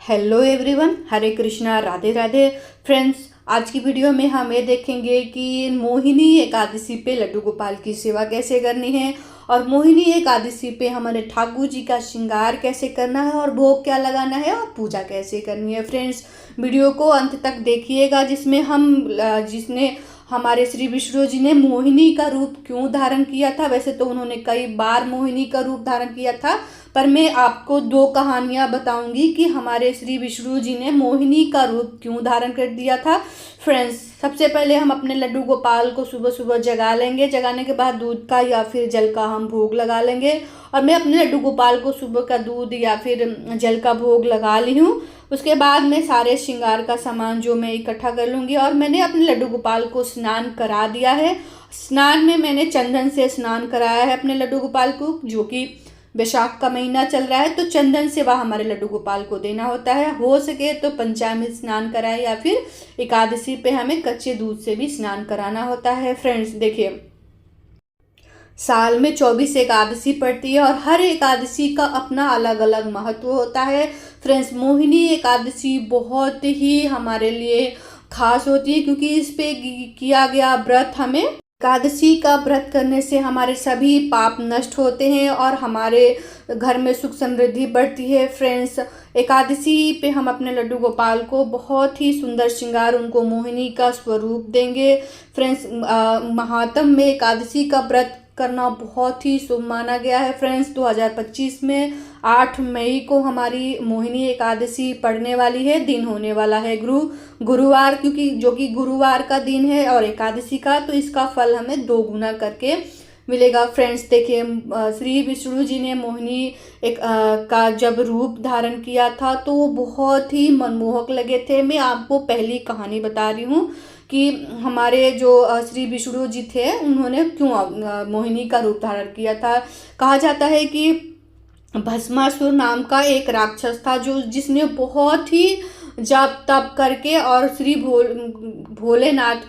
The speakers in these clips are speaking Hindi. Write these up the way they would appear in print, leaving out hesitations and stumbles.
हेलो एवरीवन, हरे कृष्णा, राधे राधे। फ्रेंड्स, आज की वीडियो में हम ये देखेंगे कि मोहिनी एकादशी पे लड्डू गोपाल की सेवा कैसे करनी है और मोहिनी एकादशी पे हमारे ठाकुर जी का श्रृंगार कैसे करना है और भोग क्या लगाना है और पूजा कैसे करनी है। फ्रेंड्स, वीडियो को अंत तक देखिएगा, जिसने हमारे श्री विष्णु जी ने मोहिनी का रूप क्यों धारण किया था। वैसे तो उन्होंने कई बार मोहिनी का रूप धारण किया था, पर मैं आपको दो कहानियां बताऊंगी कि हमारे श्री विष्णु जी ने मोहिनी का रूप क्यों धारण कर दिया था। फ्रेंड्स, सबसे पहले हम अपने लड्डू गोपाल को सुबह सुबह जगा लेंगे। जगाने के बाद दूध का या फिर जल का हम भोग लगा लेंगे और मैं अपने लड्डू गोपाल को सुबह का दूध या फिर जल का भोग लगा ली हूँ। उसके बाद मैं सारे श्रृंगार का सामान जो मैं इकट्ठा कर लूँगी और मैंने अपने लड्डू गोपाल को स्नान करा दिया है। स्नान में मैंने चंदन से स्नान कराया है अपने लड्डू गोपाल को, जो कि वैशाख का महीना चल रहा है, तो चंदन से वह हमारे लड्डू गोपाल को देना होता है। हो सके तो पंचामृत स्नान कराएं या फिर एकादशी पे हमें कच्चे दूध से भी स्नान कराना होता है। फ्रेंड्स, देखिए, साल में 24 एकादशी पड़ती है और हर एकादशी का अपना अलग अलग महत्व होता है। फ्रेंड्स, मोहिनी एकादशी बहुत ही हमारे लिए खास होती है, क्योंकि इस पे किया गया व्रत, हमें एकादशी का व्रत करने से हमारे सभी पाप नष्ट होते हैं और हमारे घर में सुख समृद्धि बढ़ती है। फ्रेंड्स, एकादशी पे हम अपने लड्डू गोपाल को बहुत ही सुंदर श्रृंगार, उनको मोहिनी का स्वरूप देंगे। फ्रेंड्स, महात्म में एकादशी का व्रत करना बहुत ही शुभ माना गया है। फ्रेंड्स, 2025 में 8 मई को हमारी मोहिनी एकादशी पड़ने वाली है। दिन होने वाला है गुरुवार, क्योंकि जो कि गुरुवार का दिन है और एकादशी का, तो इसका फल हमें 2 गुना करके मिलेगा। फ्रेंड्स, देखिए, श्री विष्णु जी ने मोहिनी का जब रूप धारण किया था तो वो बहुत ही मनमोहक लगे थे। मैं आपको पहली कहानी बता रही हूँ कि हमारे जो श्री विष्णु जी थे, उन्होंने क्यों मोहिनी का रूप धारण किया था। कहा जाता है कि भस्मासुर नाम का एक राक्षस था, जिसने बहुत ही जप तप करके और श्री भोलेनाथ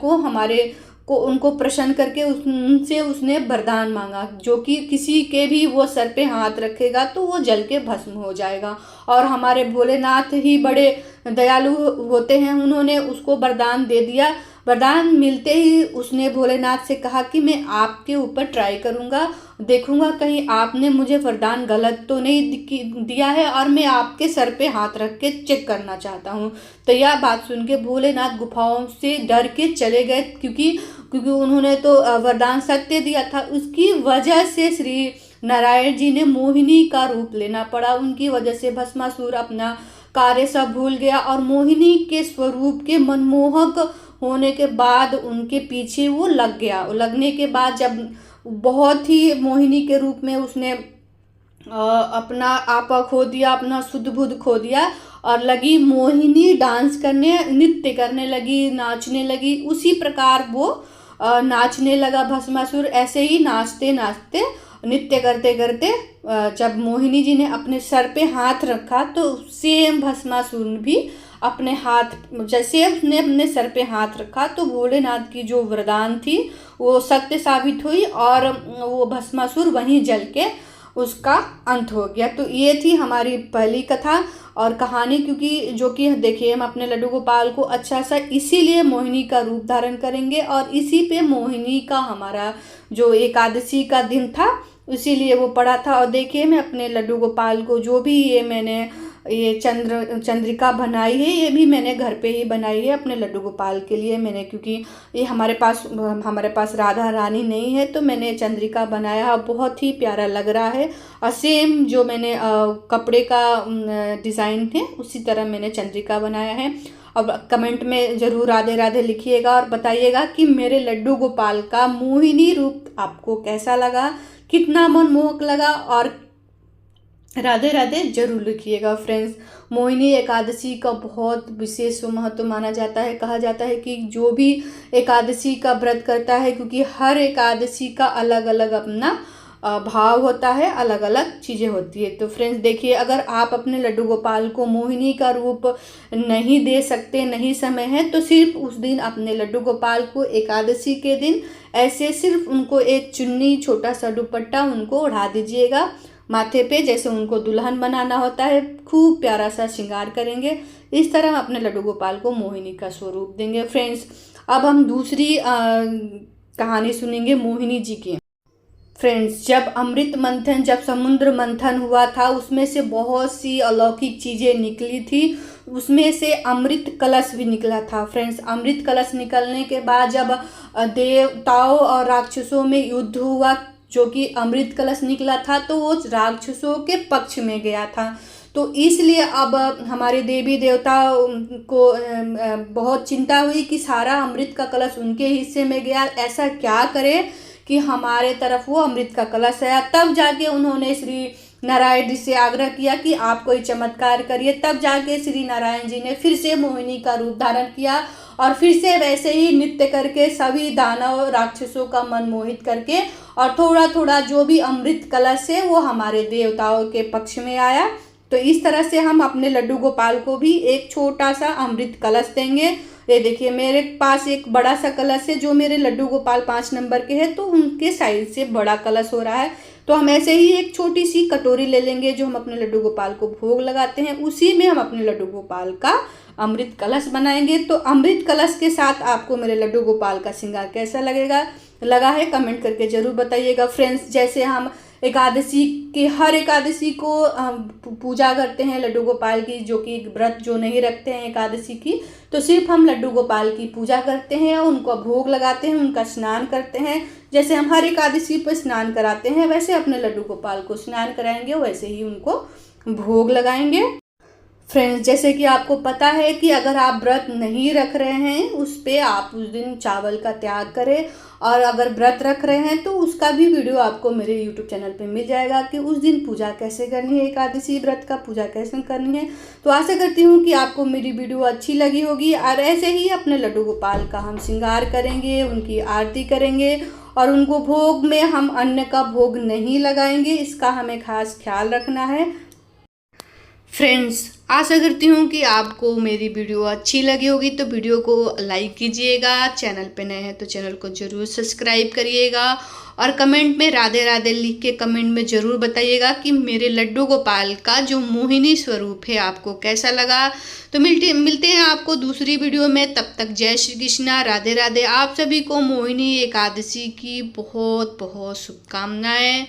को उनको प्रसन्न करके उनसे उसने वरदान मांगा, जो कि किसी के भी वो सर पे हाथ रखेगा तो वो जल के भस्म हो जाएगा। और हमारे भोलेनाथ ही बड़े दयालु होते हैं, उन्होंने उसको वरदान दे दिया। वरदान मिलते ही उसने भोलेनाथ से कहा कि मैं आपके ऊपर ट्राई करूँगा, देखूंगा कहीं आपने मुझे वरदान गलत तो नहीं दिया है, और मैं आपके सर पे हाथ रख के चेक करना चाहता हूँ। तो यह बात सुन के भोलेनाथ गुफाओं से डर के चले गए, क्योंकि उन्होंने तो वरदान सत्य दिया था। उसकी वजह से श्री नारायण जी ने मोहिनी का रूप लेना पड़ा। उनकी वजह से भस्मासुर अपना कार्य सब भूल गया और मोहिनी के स्वरूप के मनमोहक होने के बाद उनके पीछे वो लग गया। लगने के बाद जब बहुत ही मोहिनी के रूप में उसने अपना आपा खो दिया, अपना शुद्ध बुद्ध खो दिया और लगी मोहिनी डांस करने, नृत्य करने लगी, नाचने लगी। उसी प्रकार वो नाचने लगा भस्मासुर। ऐसे ही नाचते नाचते, नृत्य करते करते जब मोहिनी जी ने अपने सर पे हाथ रखा तो सेम भस्मासुर भी अपने हाथ, जैसे उसने अपने सर पे हाथ रखा तो भोलेनाथ की जो वरदान थी वो सत्य साबित हुई और वो भस्मासुर वहीं जल के उसका अंत हो गया। तो ये थी हमारी पहली कथा और कहानी, क्योंकि जो कि देखिए, हम अपने लड्डू गोपाल को अच्छा सा इसीलिए मोहिनी का रूप धारण करेंगे और इसी पे मोहिनी का हमारा जो एकादशी का दिन था इसीलिए वो पड़ा था। और देखिए, मैं अपने लड्डू गोपाल को जो भी मैंने चंद्रिका बनाई है, ये भी मैंने घर पे ही बनाई है अपने लड्डू गोपाल के लिए। मैंने, क्योंकि ये हमारे पास राधा रानी नहीं है, तो मैंने चंद्रिका बनाया। बहुत ही प्यारा लग रहा है और सेम जो मैंने कपड़े का डिज़ाइन है उसी तरह मैंने चंद्रिका बनाया है। अब कमेंट में ज़रूर राधे राधे लिखिएगा और बताइएगा कि मेरे लड्डू गोपाल का मोहिनी रूप आपको कैसा लगा, कितना मनमोहक लगा, और राधे राधे जरूर लिखिएगा। फ्रेंड्स, मोहिनी एकादशी का बहुत विशेष महत्व माना जाता है। कहा जाता है कि जो भी एकादशी का व्रत करता है, क्योंकि हर एकादशी का अलग अलग अपना भाव होता है, अलग अलग चीज़ें होती है। तो फ्रेंड्स, देखिए, अगर आप अपने लड्डू गोपाल को मोहिनी का रूप नहीं दे सकते, नहीं समय है, तो सिर्फ उस दिन अपने लड्डू गोपाल को एकादशी के दिन ऐसे सिर्फ उनको एक चुन्नी, छोटा सा दुपट्टा उनको ओढ़ा दीजिएगा। माथे पे जैसे उनको दुल्हन बनाना होता है, खूब प्यारा सा श्रृंगार करेंगे। इस तरह हम अपने लड्डू गोपाल को मोहिनी का स्वरूप देंगे। फ्रेंड्स, अब हम दूसरी कहानी सुनेंगे मोहिनी जी की। फ्रेंड्स, जब समुद्र मंथन हुआ था, उसमें से बहुत सी अलौकिक चीज़ें निकली थी। उसमें से अमृत कलश भी निकला था। फ्रेंड्स, अमृत कलश निकलने के बाद जब देवताओं और राक्षसों में युद्ध हुआ, जो कि अमृत कलश निकला था, तो वो राक्षसों के पक्ष में गया था। तो इसलिए अब हमारे देवी देवताओं को बहुत चिंता हुई कि सारा अमृत का कलश उनके हिस्से में गया, ऐसा क्या करें कि हमारे तरफ वो अमृत का कलश आया। तब जाके उन्होंने श्री नारायण जी से आग्रह किया कि आप कोई चमत्कार करिए। तब जाके श्री नारायण जी ने फिर से मोहिनी का रूप धारण किया और फिर से वैसे ही नृत्य करके सभी दानव राक्षसों का मन मोहित करके, और थोड़ा थोड़ा जो भी अमृत कलश है वो हमारे देवताओं के पक्ष में आया। तो इस तरह से हम अपने लड्डू गोपाल को भी एक छोटा सा अमृत कलश देंगे। ये देखिए, मेरे पास एक बड़ा सा कलश है, जो मेरे लड्डू गोपाल 5 नंबर के हैं, तो उनके साइज से बड़ा कलश हो रहा है। तो हम ऐसे ही एक छोटी सी कटोरी ले लेंगे जो हम अपने लड्डू गोपाल को भोग लगाते हैं, उसी में हम अपने लड्डू गोपाल का अमृत कलश बनाएंगे। तो अमृत कलश के साथ आपको मेरे लड्डू गोपाल का श्रृंगार कैसा लगा है कमेंट करके जरूर बताइएगा। फ्रेंड्स, जैसे हम हर एकादशी को पूजा करते हैं लड्डू गोपाल की, जो कि व्रत जो नहीं रखते हैं एकादशी की, तो सिर्फ हम लड्डू गोपाल की पूजा करते हैं, उनको भोग लगाते हैं, उनका स्नान करते हैं। जैसे हम हर एकादशी पर स्नान कराते हैं, वैसे अपने लड्डू गोपाल को स्नान कराएंगे, वैसे ही उनको भोग लगाएंगे। फ्रेंड्स, जैसे कि आपको पता है कि अगर आप व्रत नहीं रख रहे हैं, उस पे आप उस दिन चावल का त्याग करें, और अगर व्रत रख रहे हैं तो उसका भी वीडियो आपको मेरे YouTube चैनल पे मिल जाएगा कि उस दिन पूजा कैसे करनी है, एकादशी व्रत का पूजा कैसे करनी है। तो आशा करती हूँ कि आपको मेरी वीडियो अच्छी लगी होगी, और ऐसे ही अपने लड्डू गोपाल का हम श्रृंगार करेंगे, उनकी आरती करेंगे, और उनको भोग में हम अन्न का भोग नहीं लगाएंगे, इसका हमें खास ख्याल रखना है। फ्रेंड्स, आशा करती हूँ कि आपको मेरी वीडियो अच्छी लगी होगी, तो वीडियो को लाइक कीजिएगा, चैनल पे नए हैं तो चैनल को ज़रूर सब्सक्राइब करिएगा, और कमेंट में राधे राधे लिख के कमेंट में ज़रूर बताइएगा कि मेरे लड्डू गोपाल का जो मोहिनी स्वरूप है आपको कैसा लगा। तो मिलते हैं आपको दूसरी वीडियो में। तब तक जय श्री कृष्णा, राधे राधे। आप सभी को मोहिनी एकादशी की बहुत बहुत शुभकामनाएँ।